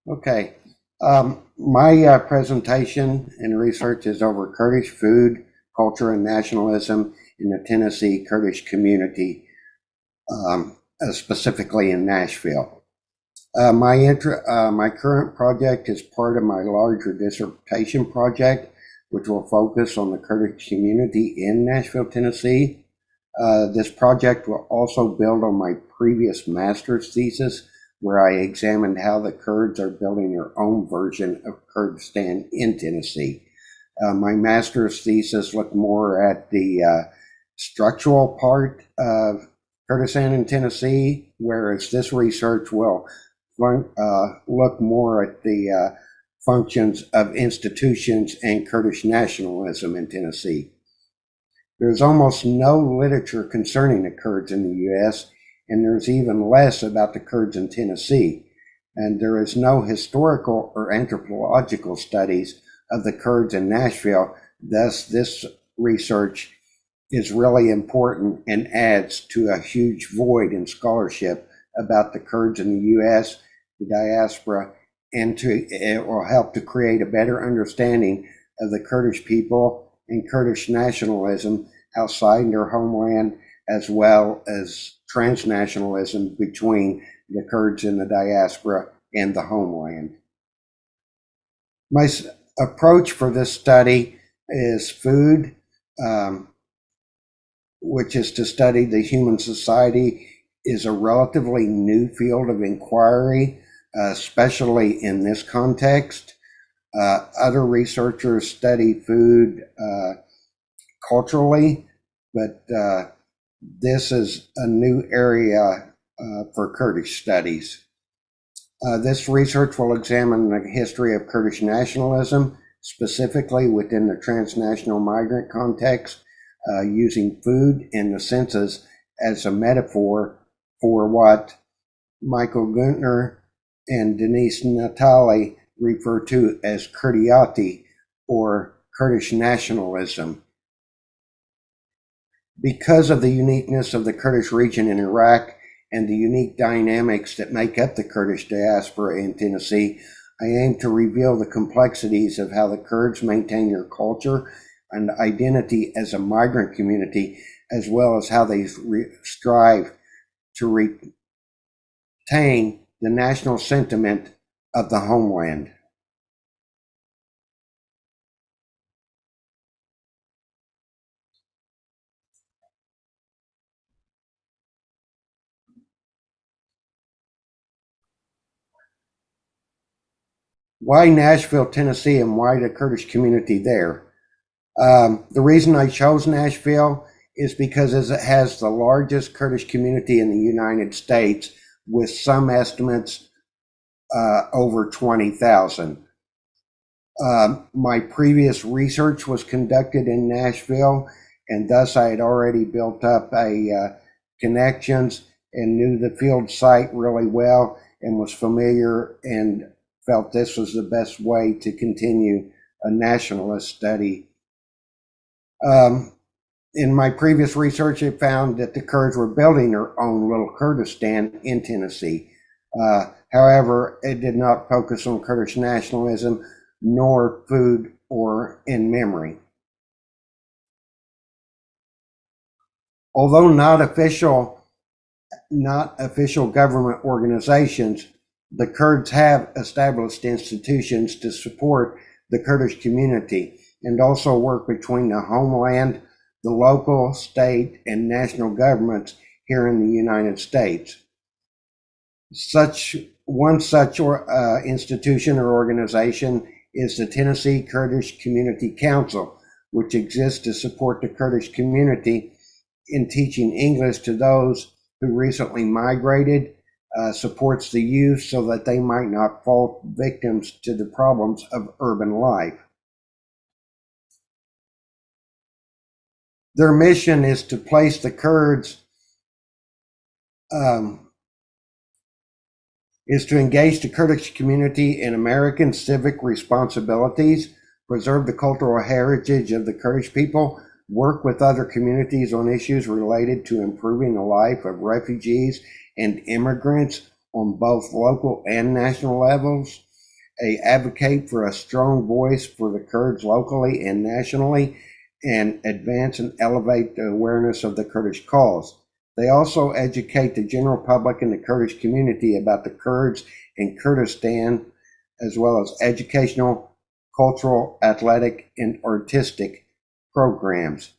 Okay. My presentation and research is over Kurdish food, culture, and nationalism in the Tennessee Kurdish community, specifically in Nashville. My current project is part of my larger dissertation project, which will focus on the Kurdish community in Nashville, Tennessee. This project will also build on my previous master's thesis, where I examined how the Kurds are building their own version of Kurdistan in Tennessee. My master's thesis looked more at the structural part of Kurdistan in Tennessee, whereas this research will look more at the functions of institutions and Kurdish nationalism in Tennessee. There's almost no literature concerning the Kurds in the U.S., and there's even less about the Kurds in Tennessee. And there is no historical or anthropological studies of the Kurds in Nashville. Thus, this research is really important and adds to a huge void in scholarship about the Kurds in the U.S., the diaspora, and it will help to create a better understanding of the Kurdish people and Kurdish nationalism outside their homeland, as well as transnationalism between the Kurds in the diaspora and the homeland. My approach for this study is food, which is to study the human society, is a relatively new field of inquiry, especially in this context. Other researchers study food culturally, but this is a new area for Kurdish studies. This research will examine the history of Kurdish nationalism, specifically within the transnational migrant context, using food and the census as a metaphor for what Michael Guntner and Denise Natali refer to as Kurdiyati, or Kurdish nationalism. Because of the uniqueness of the Kurdish region in Iraq and the unique dynamics that make up the Kurdish diaspora in Tennessee, I aim to reveal the complexities of how the Kurds maintain their culture and identity as a migrant community, as well as how they strive to retain the national sentiment of the homeland. Why Nashville, Tennessee, and why the Kurdish community there? The reason I chose Nashville is because it has the largest Kurdish community in the United States, with some estimates over 20,000. My previous research was conducted in Nashville, and thus I had already built up connections and knew the field site really well and was familiar and felt this was the best way to continue a nationalist study. In my previous research, I found that the Kurds were building their own little Kurdistan in Tennessee. However, it did not focus on Kurdish nationalism, nor food or in memory. Although not official government organizations, the Kurds have established institutions to support the Kurdish community and also work between the homeland, the local, state, and national governments here in the United States. One such institution or organization is the Tennessee Kurdish Community Council, which exists to support the Kurdish community in teaching English to those who recently migrated, supports the youth so that they might not fall victims to the problems of urban life. Their mission is to place the Kurds, is to engage the Kurdish community in American civic responsibilities, preserve the cultural heritage of the Kurdish people, work with other communities on issues related to improving the life of refugees and immigrants on both local and national levels, They advocate for a strong voice for the Kurds locally and nationally, and advance and elevate the awareness of the Kurdish cause. They also educate the general public and the Kurdish community about the Kurds in Kurdistan, as well as educational, cultural, athletic, and artistic programs.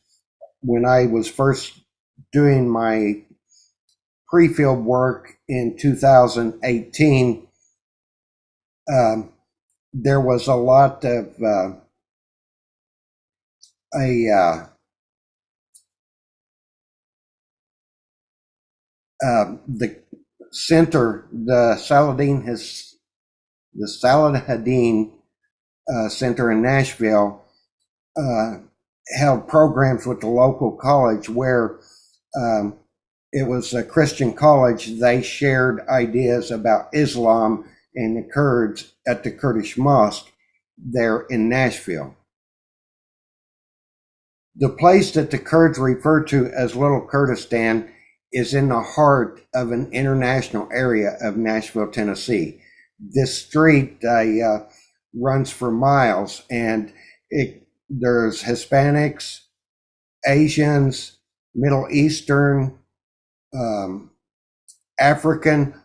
When I was first doing my pre-field work in 2018, there was a lot of the center, the Salahuddin Center in Nashville, held programs with the local college where it was a Christian college. They shared ideas about Islam and the Kurds at the Kurdish mosque there in Nashville. The place that the Kurds refer to as Little Kurdistan is in the heart of an international area of Nashville, Tennessee. This street runs for miles, and there's Hispanics, Asians, Middle Eastern, African,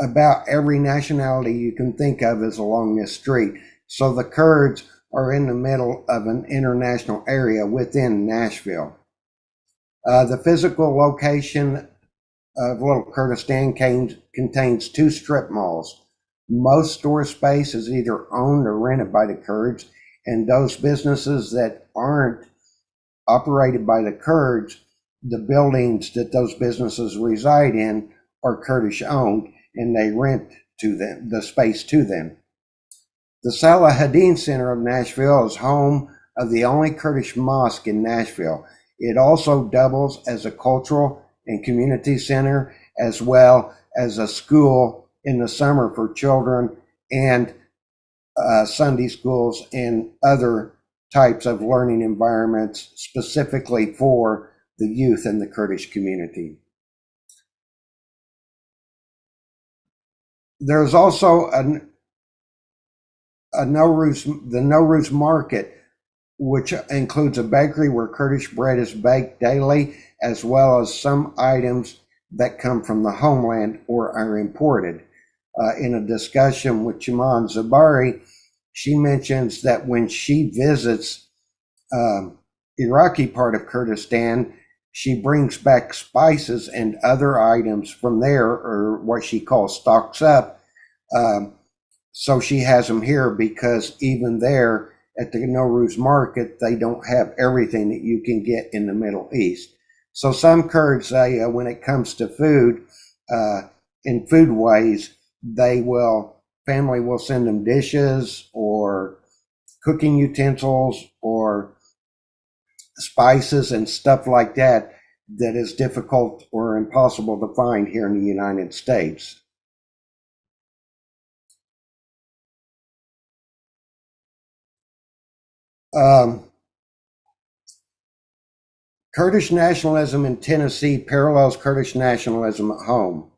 about every nationality you can think of is along this street. So the Kurds are in the middle of an international area within Nashville. The physical location of Little Kurdistan contains 2 strip malls. Most store space is either owned or rented by the Kurds, and those businesses that aren't operated by the Kurds, the buildings that those businesses reside in are Kurdish owned, and they rent to them the space to them. The Salahuddin Center of Nashville is home of the only Kurdish mosque in Nashville. It also doubles as a cultural and community center, as well as a school in the summer for children, and Sunday schools and other types of learning environments specifically for the youth in the Kurdish community. There's also the Nowruz market, which includes a bakery where Kurdish bread is baked daily, as well as some items that come from the homeland or are imported. In a discussion with Jaman Zabari, she mentions that when she visits Iraqi part of Kurdistan, she brings back spices and other items from there, or what she calls stocks up. So she has them here because even there at the Nowruz market, they don't have everything that you can get in the Middle East. So some Kurds say when it comes to food, in foodways, family will send them dishes or cooking utensils or spices and stuff like that that is difficult or impossible to find here in the United States. Kurdish nationalism in Tennessee parallels Kurdish nationalism at home.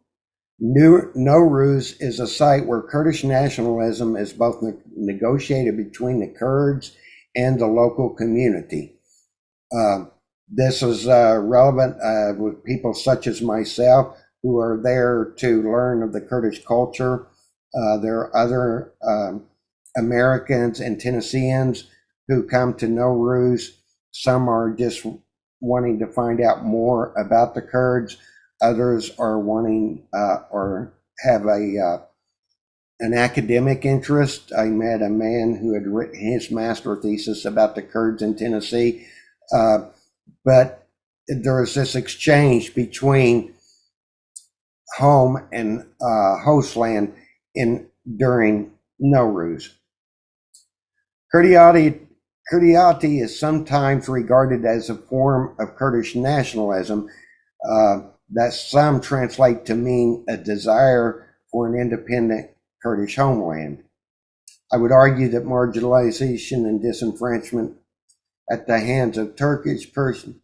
Nowruz is a site where Kurdish nationalism is both negotiated between the Kurds and the local community. This is relevant with people such as myself who are there to learn of the Kurdish culture. There are other Americans and Tennesseans who come to Nowruz. Some are just wanting to find out more about the Kurds. Others are wanting or have an academic interest. I met a man who had written his master thesis about the Kurds in Tennessee. But there is this exchange between home and host land during Nowruz. Kurdiati is sometimes regarded as a form of Kurdish nationalism that some translate to mean a desire for an independent Kurdish homeland. I would argue that marginalization and disenfranchisement at the hands of Turkish, Persian,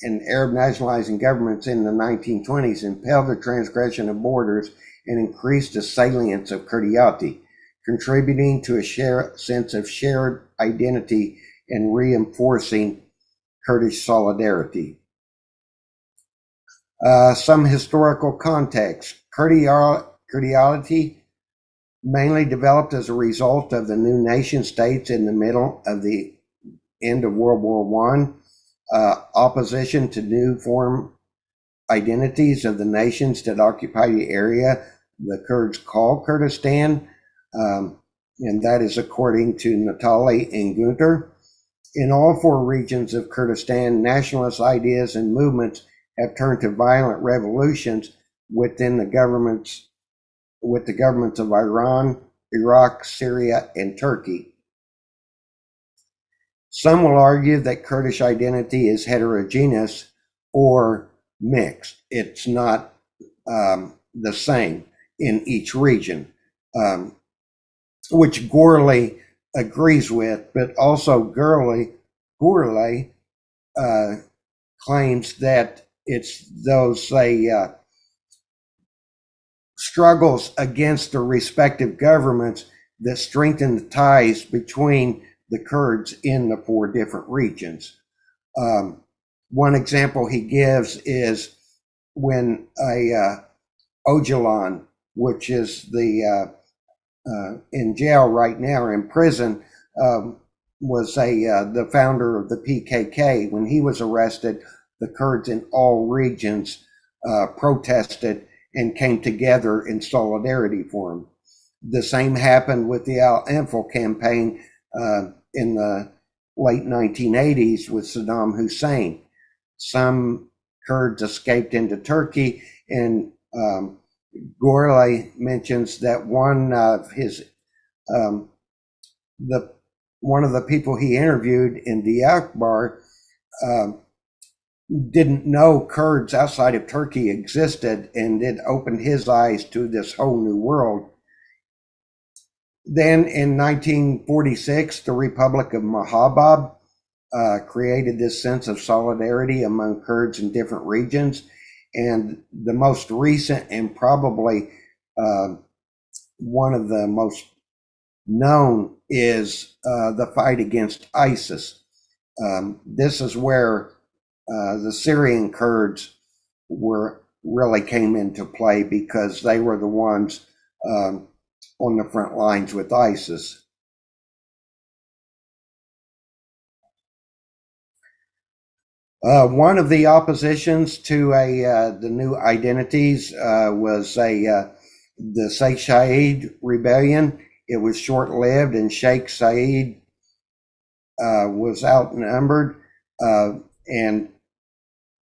and Arab nationalizing governments in the 1920s impelled the transgression of borders and increased the salience of Kurdiyati, contributing to a sense of shared identity and reinforcing Kurdish solidarity. Some historical context. Kurdiyati mainly developed as a result of the new nation states in the middle of the end of World War I, opposition to new form identities of the nations that occupy the area the Kurds call Kurdistan, and that is according to Natali and Gunter. In all four regions of Kurdistan, nationalist ideas and movements have turned to violent revolutions within the governments of Iran, Iraq, Syria, and Turkey. Some will argue that Kurdish identity is heterogeneous or mixed. It's not the same in each region, which Gourley agrees with, but also Gourley claims that it's those struggles against the respective governments that strengthen the ties between the Kurds in the four different regions. One example he gives is when Öcalan, which is the in jail right now or in prison, was the founder of the PKK. When he was arrested, the Kurds in all regions protested and came together in solidarity for him. The same happened with the Al-Anfal campaign in the late 1980s with Saddam Hussein. Some Kurds escaped into Turkey, and Gourley mentions that one of the people he interviewed in Diyarbakir didn't know Kurds outside of Turkey existed, and it opened his eyes to this whole new world. Then in 1946, the Republic of Mahabab created this sense of solidarity among Kurds in different regions. And the most recent and probably one of the most known is the fight against ISIS. This is where the Syrian Kurds really came into play, because they were the ones on the front lines with ISIS. One of the oppositions to the new identities was the Sheikh Said rebellion. It was short-lived, and Sheikh Said was outnumbered, and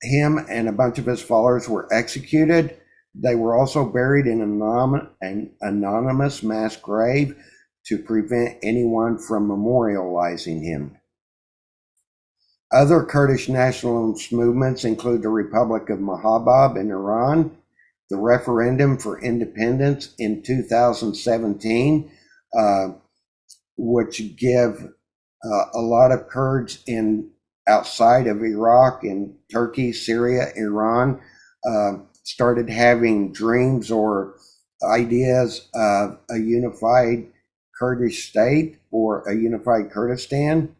him and a bunch of his followers were executed. They were also buried in an anonymous mass grave to prevent anyone from memorializing him. Other Kurdish nationalist movements include the Republic of Mahabab in Iran, the referendum for independence in 2017, which give a lot of Kurds outside of Iraq, in Turkey, Syria, Iran, started having dreams or ideas of a unified Kurdish state or a unified Kurdistan.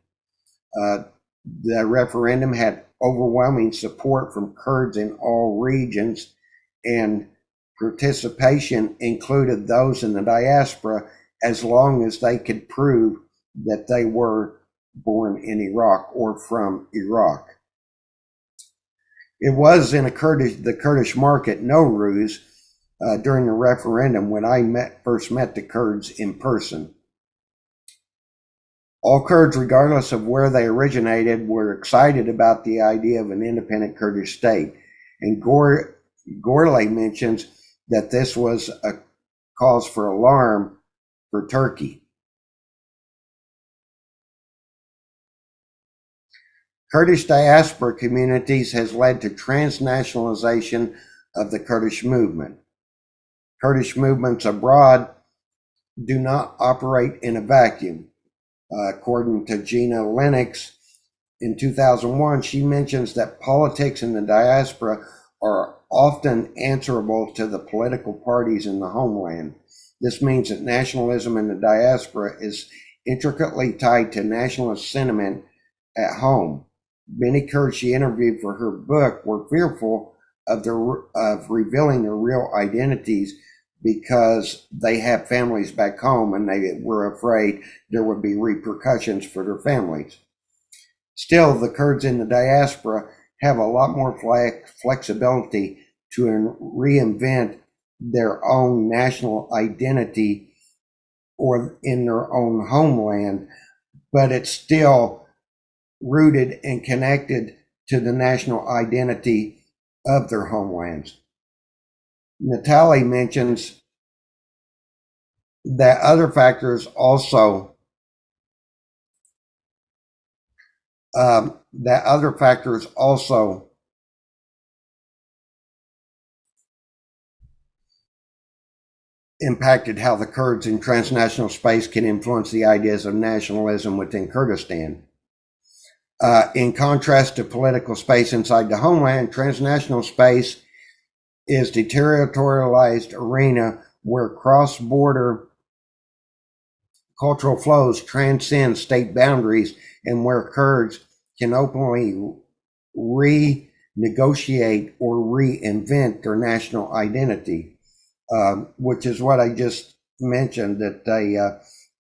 The referendum had overwhelming support from Kurds in all regions, and participation included those in the diaspora, as long as they could prove that they were born in Iraq or from Iraq. It was in the Kurdish market, Nowruz, during the referendum when I first met the Kurds in person. All Kurds, regardless of where they originated, were excited about the idea of an independent Kurdish state. And Gourley mentions that this was a cause for alarm for Turkey. Kurdish diaspora communities has led to transnationalization of the Kurdish movement. Kurdish movements abroad do not operate in a vacuum. According to Gina Lennox, in 2001, she mentions that politics in the diaspora are often answerable to the political parties in the homeland. This means that nationalism in the diaspora is intricately tied to nationalist sentiment at home. Many Kurds she interviewed for her book were fearful of revealing their real identities because they have families back home, and they were afraid there would be repercussions for their families. Still, the Kurds in the diaspora have a lot more flexibility to reinvent their own national identity or in their own homeland, but it's still rooted and connected to the national identity of their homelands. Natalie mentions that other factors also impacted how the Kurds in transnational space can influence the ideas of nationalism within Kurdistan. In contrast to political space inside the homeland, transnational space is the territorialized arena where cross-border cultural flows transcend state boundaries and where Kurds can openly renegotiate or reinvent their national identity, which is what I just mentioned, that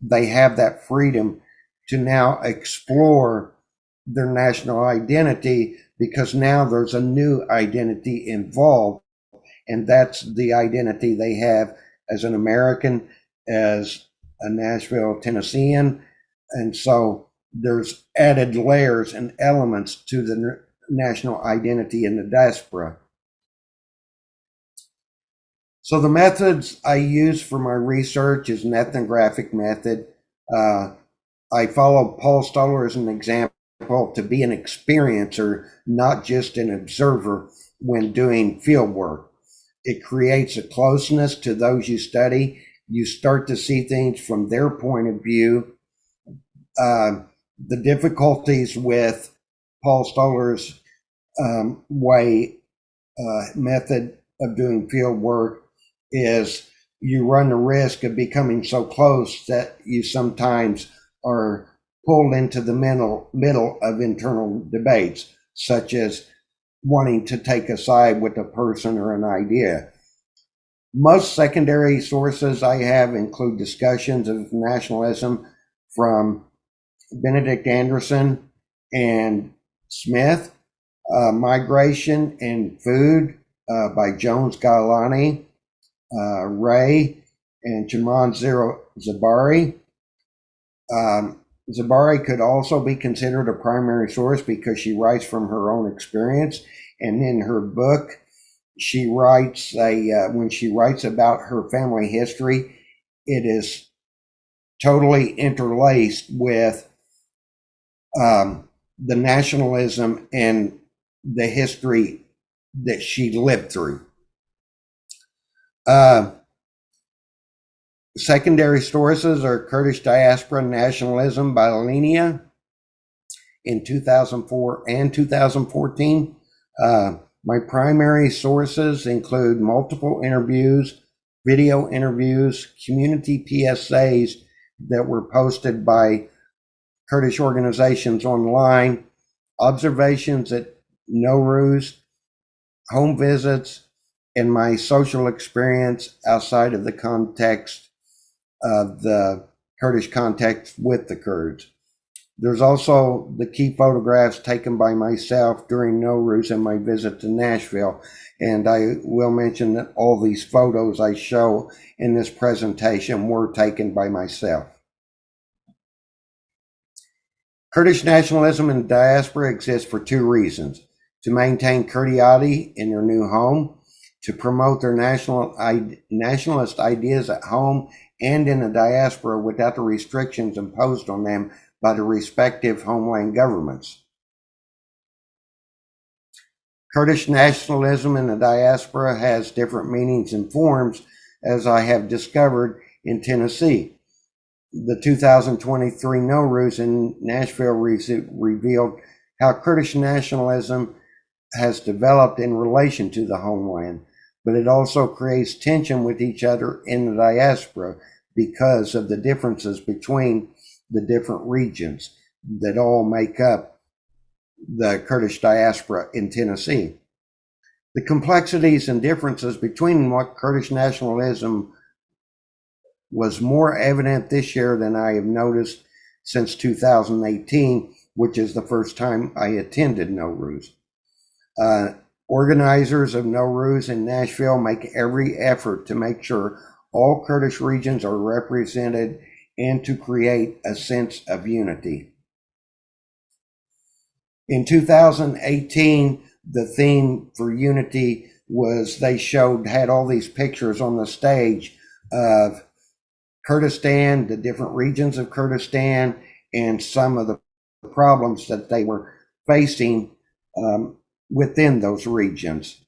they have that freedom to now explore their national identity because now there's a new identity involved, and that's the identity they have as an American, as a Nashville Tennessean, and so there's added layers and elements to the national identity in the diaspora. So the methods I use for my research is an ethnographic method. I follow Paul Stoller as an example to be an experiencer, not just an observer when doing field work. It creates a closeness to those you study. You start to see things from their point of view. The difficulties with Paul Stoller's method of doing field work is you run the risk of becoming so close that you sometimes are pulled into the middle of internal debates, such as wanting to take a side with a person or an idea. Most secondary sources I have include discussions of nationalism from Benedict Anderson and Smith, Migration and Food by Jones Galani, Ray, and Jaman Zabari. Zabari could also be considered a primary source because she writes from her own experience, and in her book, she writes when she writes about her family history, it is totally interlaced with the nationalism and the history that she lived through. Secondary sources are Kurdish Diaspora Nationalism by Linnea in 2004 and 2014. My primary sources include multiple interviews, video interviews, community PSAs that were posted by Kurdish organizations online, observations at Nowruz, home visits, and my social experience outside of the context of the Kurdish context with the Kurds. There's also the key photographs taken by myself during Nowruz and my visit to Nashville, and I will mention that all these photos I show in this presentation were taken by myself. Kurdish nationalism in the diaspora exists for two reasons: to maintain Kurdiati in their new home, to promote their nationalist ideas at home and in the diaspora without the restrictions imposed on them by the respective homeland governments. Kurdish nationalism in the diaspora has different meanings and forms, as I have discovered in Tennessee. The 2023 Nowruz in Nashville revealed how Kurdish nationalism has developed in relation to the homeland, but it also creates tension with each other in the diaspora because of the differences between the different regions that all make up the Kurdish diaspora in Tennessee. The complexities and differences between what Kurdish nationalism was more evident this year than I have noticed since 2018, which is the first time I attended Nowruz. Organizers of Nowruz in Nashville make every effort to make sure all Kurdish regions are represented and to create a sense of unity. In 2018, the theme for unity was had all these pictures on the stage of Kurdistan, the different regions of Kurdistan, and some of the problems that they were facing within those regions.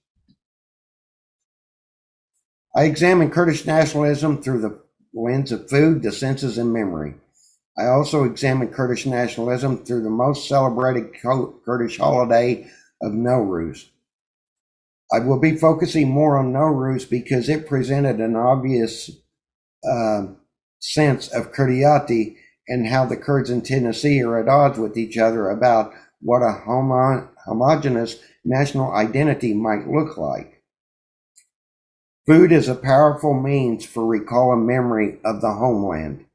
I examined Kurdish nationalism through the lens of food, the senses, and memory. I also examined Kurdish nationalism through the most celebrated Kurdish holiday of Nowruz. I will be focusing more on Nowruz because it presented an obvious sense of Kurdiyati and how the Kurds in Tennessee are at odds with each other about what a homogeneous national identity might look like. Food is a powerful means for recalling memory of the homeland.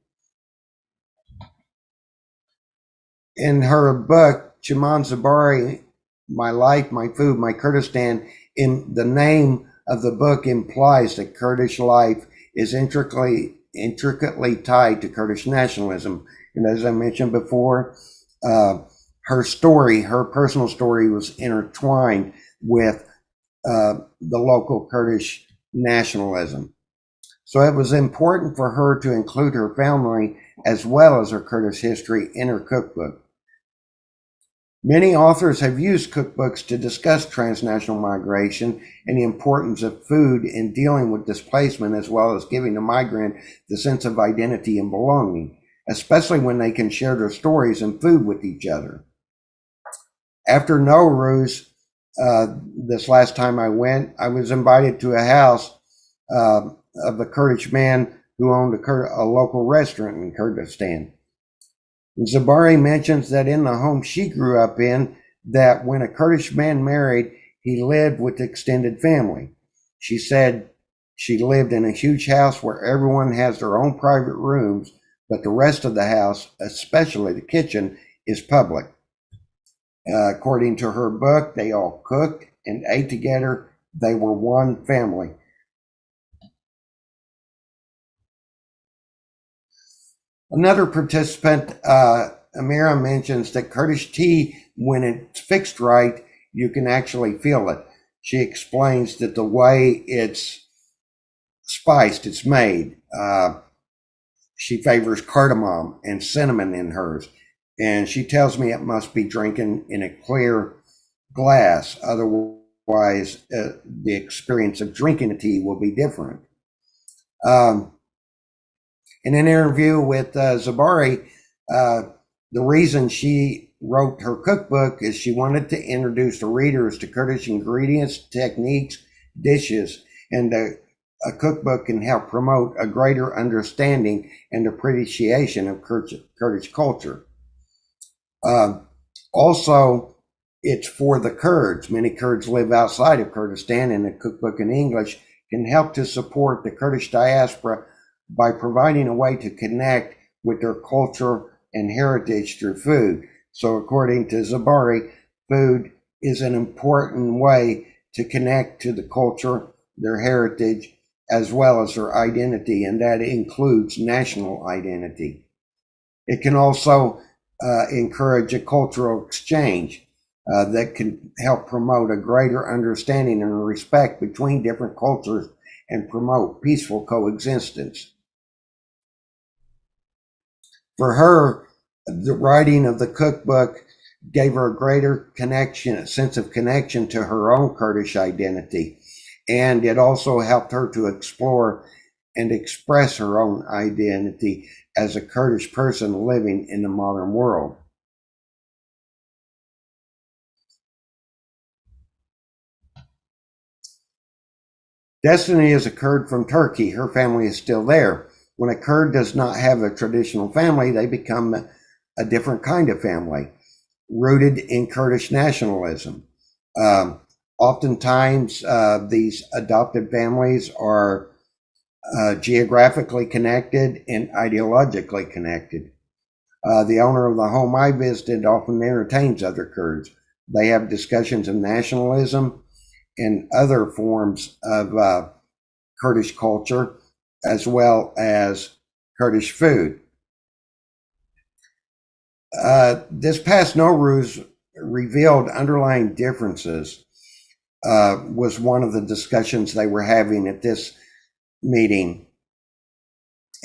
In her book, Chiman Zabari, My Life, My Food, My Kurdistan, in the name of the book implies that Kurdish life is intricately tied to Kurdish nationalism. And as I mentioned before, her personal story was intertwined with the local Kurdish nationalism. So it was important for her to include her family as well as her Kurdish history in her cookbook. Many authors have used cookbooks to discuss transnational migration and the importance of food in dealing with displacement, as well as giving the migrant the sense of identity and belonging, especially when they can share their stories and food with each other. After Nowruz, this last time I went, I was invited to a house of a Kurdish man who owned a local restaurant in Kurdistan. Zabari mentions that in the home she grew up in, that when a Kurdish man married, he lived with extended family. She said she lived in a huge house where everyone has their own private rooms, but the rest of the house, especially the kitchen, is public. According to her book, they all cooked and ate together. They were one family. Another participant, Amira, mentions that Kurdish tea, when it's fixed right, you can actually feel it. She explains that the way it's spiced, it's made. She favors cardamom and cinnamon in hers. And she tells me it must be drinking in a clear glass. Otherwise, the experience of drinking the tea will be different. In an interview with Zabari, the reason she wrote her cookbook is she wanted to introduce the readers to Kurdish ingredients, techniques, dishes, and a cookbook can help promote a greater understanding and appreciation of Kurdish culture. Also, it's for the Kurds. Many Kurds live outside of Kurdistan, and a cookbook in English can help to support the Kurdish diaspora by providing a way to connect with their culture and heritage through food. So according to Zabari, food is an important way to connect to the culture, their heritage, as well as their identity, and that includes national identity. It can also encourage a cultural exchange that can help promote a greater understanding and respect between different cultures and promote peaceful coexistence. For her, the writing of the cookbook gave her a greater connection, a sense of connection to her own Kurdish identity. And it also helped her to explore and express her own identity as a Kurdish person living in the modern world. Destiny is a Kurd from Turkey. Her family is still there. When a Kurd does not have a traditional family, they become a different kind of family, rooted in Kurdish nationalism. Oftentimes, these adopted families are geographically connected and ideologically connected. The owner of the home I visited often entertains other Kurds. They have discussions of nationalism and other forms of Kurdish culture, as well as Kurdish food. This past Nowruz revealed underlying differences, was one of the discussions they were having at this meeting.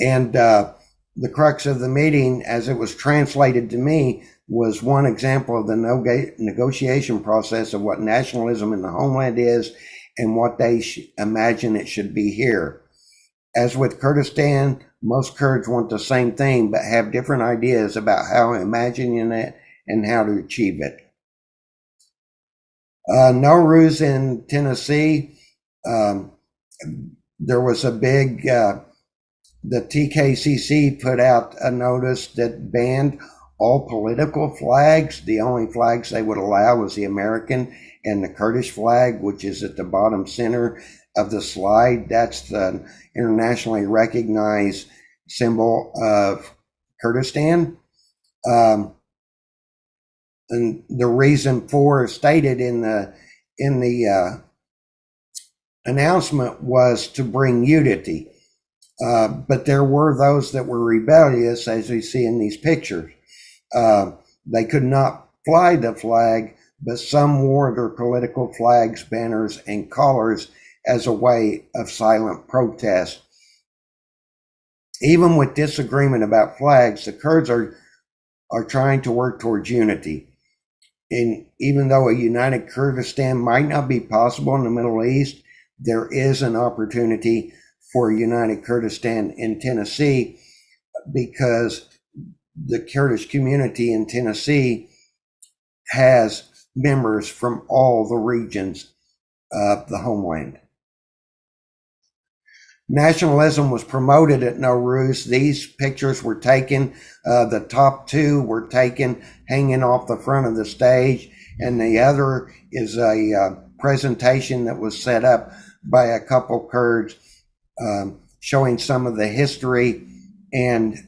And the crux of the meeting, as it was translated to me, was one example of the negotiation process of what nationalism in the homeland is and what they imagine it should be here. As with Kurdistan, most Kurds want the same thing, but have different ideas about how imagining it and how to achieve it. Nowruz in Tennessee, there was a big, the TKCC put out a notice that banned all political flags. The only flags they would allow was the American and the Kurdish flag, which is at the bottom center of the slide. That's the internationally recognized symbol of Kurdistan. And the reason for stated in the announcement was to bring unity. But there were those that were rebellious, as we see in these pictures. They could not fly the flag, but some wore their political flags, banners, and collars as a way of silent protest. Even with disagreement about flags, the Kurds are trying to work towards unity. And even though a united Kurdistan might not be possible in the Middle East, there is an opportunity for a united Kurdistan in Tennessee, because the Kurdish community in Tennessee has members from all the regions of the homeland. Nationalism was promoted at Nowruz. These pictures were taken, the top two were taken hanging off the front of the stage, and the other is a presentation that was set up by a couple Kurds, showing some of the history and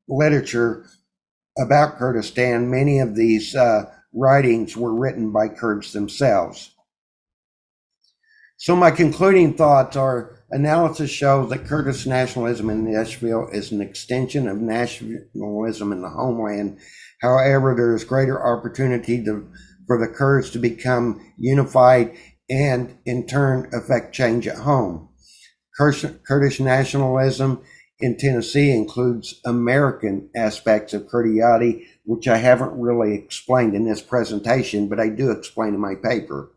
literature about Kurdistan. Many of these writings were written by Kurds themselves. So my concluding thoughts are: analysis shows that Kurdish nationalism in Nashville is an extension of nationalism in the homeland. However, there is greater opportunity for the Kurds to become unified and in turn affect change at home. Kurdish nationalism in Tennessee includes American aspects of Kurdiyati, which I haven't really explained in this presentation, but I do explain in my paper.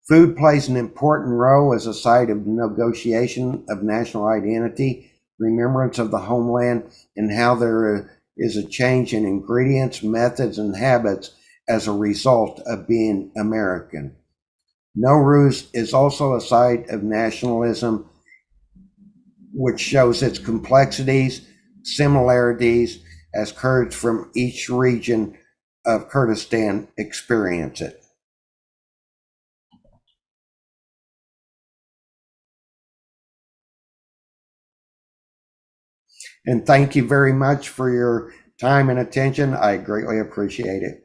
Food plays an important role as a site of negotiation of national identity, remembrance of the homeland, and how there is a change in ingredients, methods, and habits as a result of being American. Nowruz is also a site of nationalism, which shows its complexities, similarities, as Kurds from each region of Kurdistan experience it. And thank you very much for your time and attention. I greatly appreciate it.